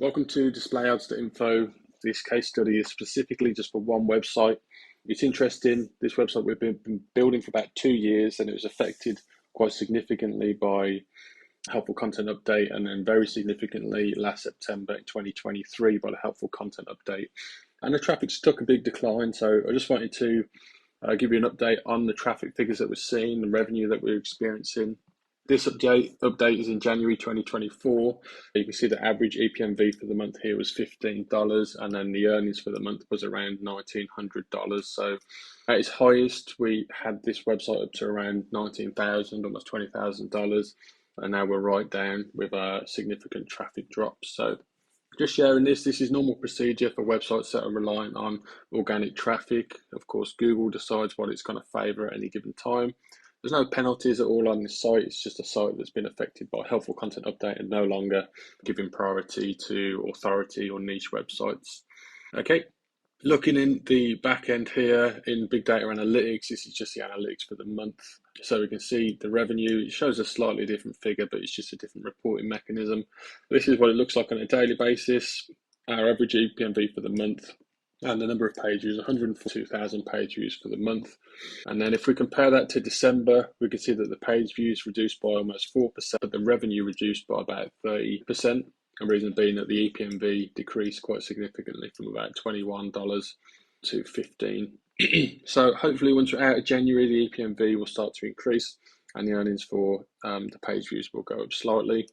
Welcome to displayads.info. This case study is specifically just for one website. It's interesting. This website we've been building for about 2 years, and it was affected quite significantly by helpful content update, and then very significantly last September in 2023 by the helpful content update. And the traffic took a big decline. So I just wanted to give you an update on the traffic figures that we're seeing, the revenue that we're experiencing. This update is in January 2024. You can see the average EPMV for the month here was $15, and then the earnings for the month was around $1,900. So at its highest, we had this website up to around $19,000, almost $20,000, and now we're right down with a significant traffic drop. So just sharing this is normal procedure for websites that are reliant on organic traffic. Of course, Google decides what it's going to favor at any given time. There's no penalties at all on this site. It's just a site that's been affected by helpful content update and no longer giving priority to authority or niche websites. Okay, looking in the back end here in big data analytics, this is just the analytics for the month. So we can see the revenue. It shows a slightly different figure, but it's just a different reporting mechanism. This is what it looks like on a daily basis. Our average EPMV for the month. And the number of page views, 142,000 page views for the month. And then if we compare that to December, we can see that the page views reduced by almost 4%, but the revenue reduced by about 30%. The reason being that the EPMV decreased quite significantly from about $21 to $15. So hopefully once we're out of January, the EPMV will start to increase and the earnings for the page views will go up slightly.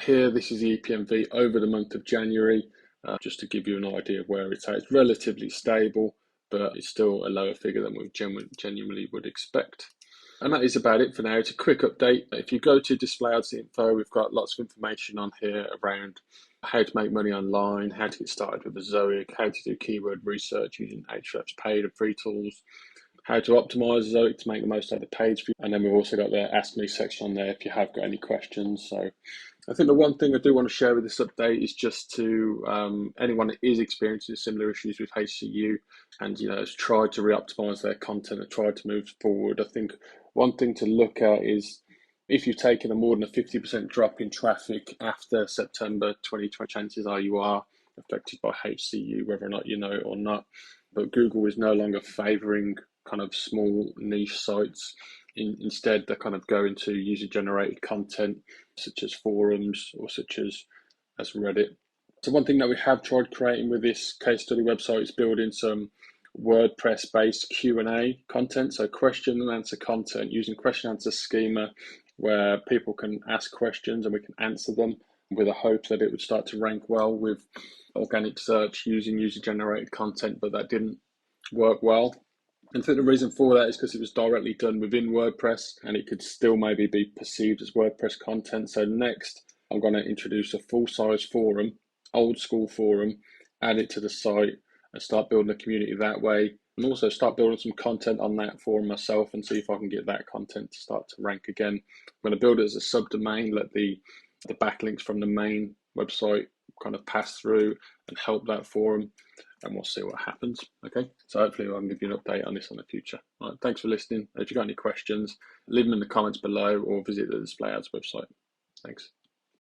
Here, this is the EPMV over the month of January. Just to give you an idea of where it's at. It's relatively stable, but it's still a lower figure than we genuinely would expect. And that is about it for now. It's a quick update. If you go to displayads.info, we've got lots of information on here around how to make money online, how to get started with Ezoic, how to do keyword research using Ahrefs paid and free tools, how to optimize Ezoic to make the most out of the page view. And then we've also got the Ask Me section on there if you have got any questions. So I think the one thing I do want to share with this update is just to anyone that is experiencing similar issues with HCU and has tried to re-optimize their content and tried to move forward. I think one thing to look at is if you've taken a more than a 50% drop in traffic after September 2020, chances are you are affected by HCU, whether or not you know it or not. But Google is no longer favoring kind of small niche sites. Instead, they're kind of going to user-generated content such as forums or such as Reddit. So one thing that we have tried creating with this case study website is building some WordPress-based Q&A content, so question and answer content using question answer schema where people can ask questions and we can answer them with a hope that it would start to rank well with organic search using user-generated content, but that didn't work well. And I think the reason for that is because it was directly done within WordPress and it could still maybe be perceived as WordPress content. So next, I'm going to introduce a full-size forum, old school forum, add it to the site and start building a community that way. And also start building some content on that forum myself and see if I can get that content to start to rank again. I'm going to build it as a subdomain, let the backlinks from the main website kind of pass through and help that forum, and we'll see what happens. Okay, so hopefully I can give you an update on this in the future. All right, thanks for listening. If you've got any questions, leave them in the comments below or visit the Display Ads website. Thanks.